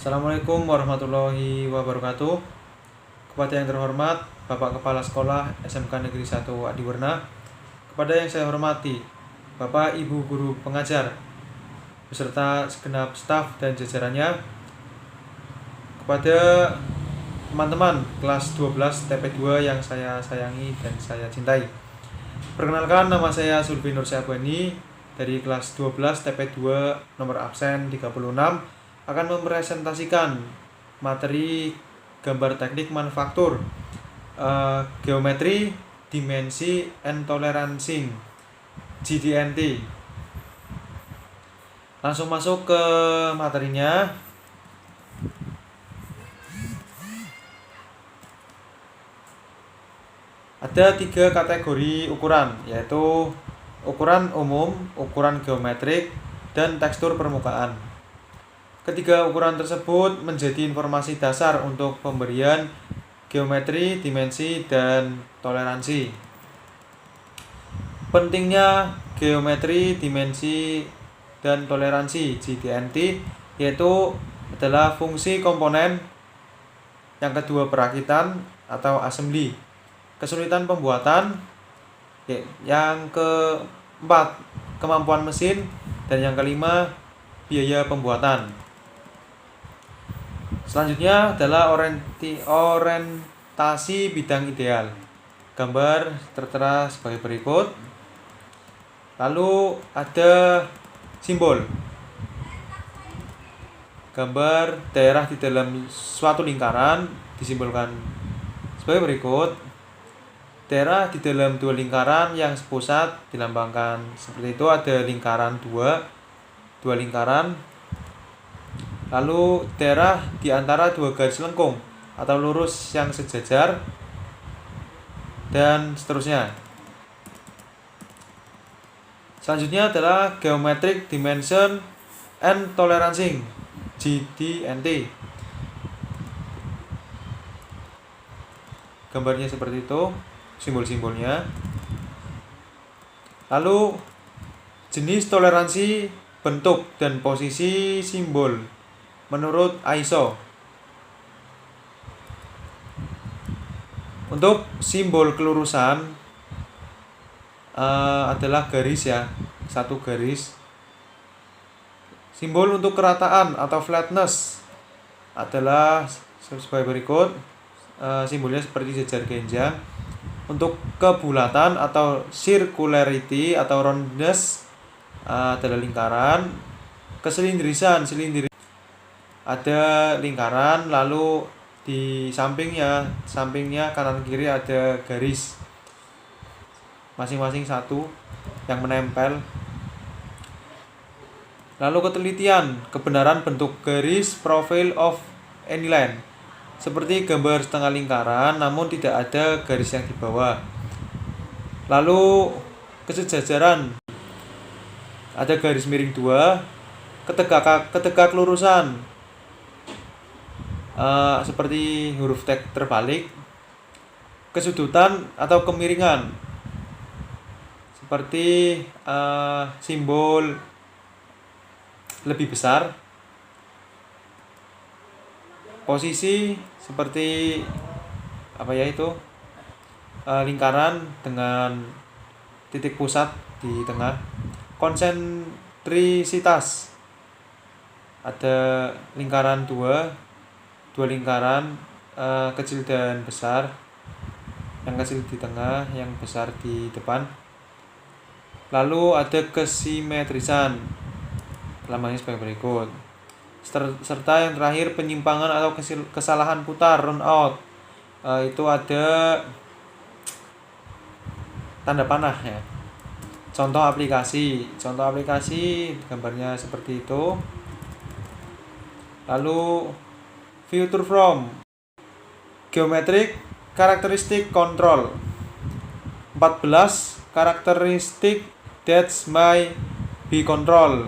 Assalamualaikum warahmatullahi wabarakatuh. Kepada yang terhormat Bapak Kepala Sekolah SMK Negeri 1 Adiwerna, kepada yang saya hormati Bapak Ibu Guru Pengajar beserta segenap staf dan jajarannya, kepada teman-teman kelas 12 TP2 yang saya sayangi dan saya cintai. Perkenalkan, nama saya Sulfi Nur Syahbani dari kelas 12 TP2 nomor absen 36 akan mempresentasikan materi gambar teknik manufaktur, geometri, dimensi, and tolerancing GDNT. Langsung masuk ke materinya. Ada 3 kategori ukuran, yaitu ukuran umum, ukuran geometrik, dan tekstur permukaan. Ketiga ukuran tersebut menjadi informasi dasar untuk pemberian geometri, dimensi, dan toleransi. Pentingnya geometri, dimensi, dan toleransi GDNT yaitu adalah fungsi komponen, yang kedua perakitan atau assembly, kesulitan pembuatan, yang keempat kemampuan mesin, dan yang kelima biaya pembuatan. Selanjutnya adalah orientasi bidang ideal. Gambar tertera sebagai berikut. Lalu ada simbol. Gambar daerah di dalam suatu lingkaran disimbolkan sebagai berikut. Daerah di dalam 2 lingkaran yang sepusat dilambangkan seperti itu, ada lingkaran 2 lingkaran. Lalu daerah di antara 2 garis lengkung atau lurus yang sejajar, dan seterusnya. Selanjutnya adalah geometric dimension and tolerancing GDNT. Gambarnya seperti itu, simbol-simbolnya. Lalu jenis toleransi bentuk dan posisi simbol menurut ISO. Untuk simbol kelurusan adalah garis ya, 1 garis. Simbol untuk kerataan atau flatness adalah sebagai berikut, simbolnya seperti jejar genjang. Untuk kebulatan atau circularity atau roundness adalah lingkaran. Kesilindrisan, ada lingkaran, lalu di sampingnya kanan kiri ada garis, masing-masing 1 yang menempel. Lalu ketelitian, kebenaran bentuk garis profile of any line, seperti gambar setengah lingkaran namun tidak ada garis yang di bawah. Lalu kesejajaran, ada garis miring 2. Ketegak lurusan, seperti huruf T terbalik. Kesudutan atau kemiringan, seperti simbol lebih besar. Posisi seperti lingkaran dengan titik pusat di tengah. Konsentrisitas, ada lingkaran 2 lingkaran, kecil dan besar, yang kecil di tengah, yang besar di depan. Lalu ada kesimetrisan, lambangnya sebagai berikut. Serta yang terakhir penyimpangan atau kesalahan putar, run out, itu ada tanda panah ya. Contoh aplikasi gambarnya seperti itu. Lalu future from, geometric characteristic control, 14 karakteristik that may be control.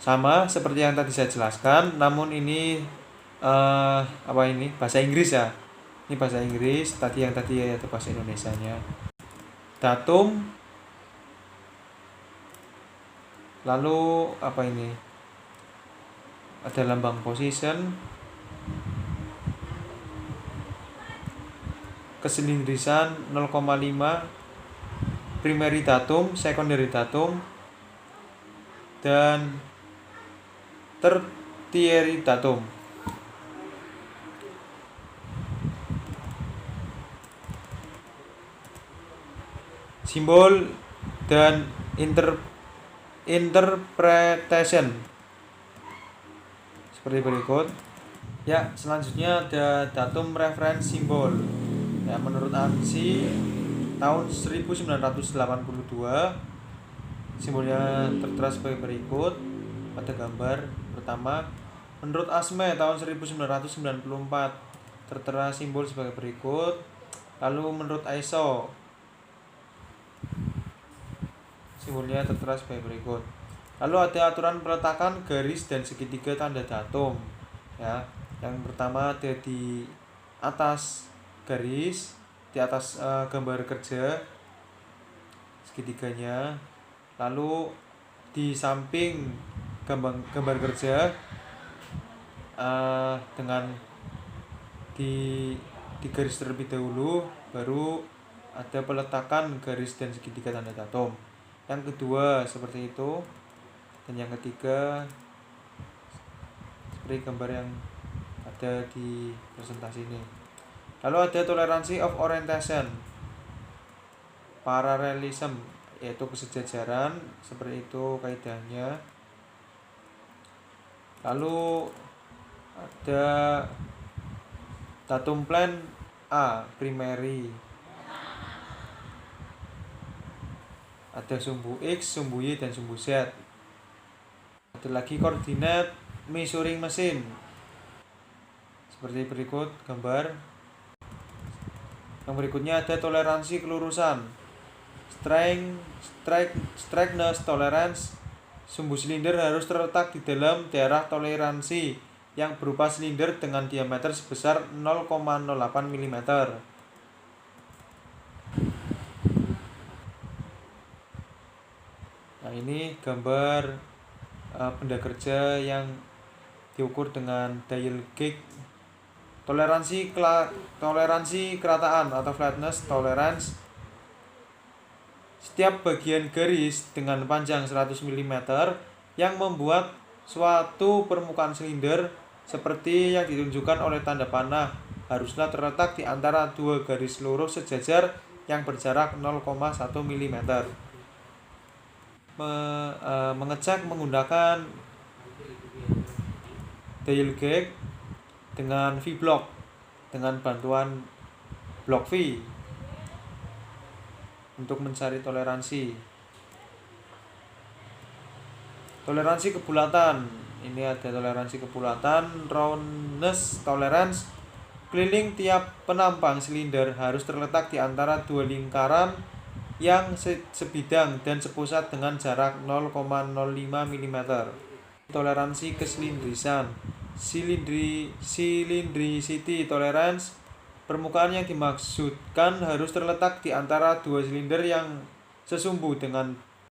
Sama seperti yang tadi saya jelaskan, namun ini bahasa Inggris ya. Ini bahasa Inggris, tadi ada bahasa Indonesianya. Datum, lalu ada lambang position, kesilindrisan 0,5, primary datum, secondary datum, dan tertiary datum. Simbol dan interpretation seperti berikut. Ya, selanjutnya ada datum reference simbol. Ya, menurut ANSI tahun 1982 simbolnya tertera sebagai berikut pada gambar pertama. Menurut ASME tahun 1994 tertera simbol sebagai berikut. Lalu menurut ISO simbolnya tertera sebagai berikut. Lalu ada aturan peletakan garis dan segitiga tanda datum. Ya, yang pertama ada di atas garis, di atas gambar kerja segitiganya. Lalu di samping gambar kerja dengan di garis terlebih dahulu, baru ada peletakan garis dan segitiga tanda datum. Yang kedua seperti itu, dan yang ketiga seperti gambar yang ada di presentasi ini. Lalu ada toleransi of orientation, parallelism, yaitu kesejajaran, seperti itu kaidahnya. Lalu ada datum plan A, primary. Ada sumbu X, sumbu Y, dan sumbu Z. Ada lagi koordinat measuring machine seperti berikut gambar. Yang berikutnya ada toleransi kelurusan, straightness tolerance. Sumbu silinder harus terletak di dalam daerah toleransi yang berupa silinder dengan diameter sebesar 0,08 mm. Nah, ini gambar benda kerja yang diukur dengan dial gauge. Toleransi kerataan atau flatness tolerance. Setiap bagian garis dengan panjang 100 mm yang membuat suatu permukaan silinder seperti yang ditunjukkan oleh tanda panah haruslah terletak di antara dua garis lurus sejajar yang berjarak 0,1 mm. Mengecek menggunakan dial gauge dengan V-block dengan bantuan blok V untuk mencari toleransi. Toleransi kebulatan. Ini ada toleransi kebulatan, roundness tolerance. Keliling tiap penampang silinder harus terletak di antara dua lingkaran yang sebidang dan sepusat dengan jarak 0,05 mm. Toleransi kesilindrisan, cylindricity tolerance. Permukaan yang dimaksudkan harus terletak di antara dua silinder yang sesumbu dengan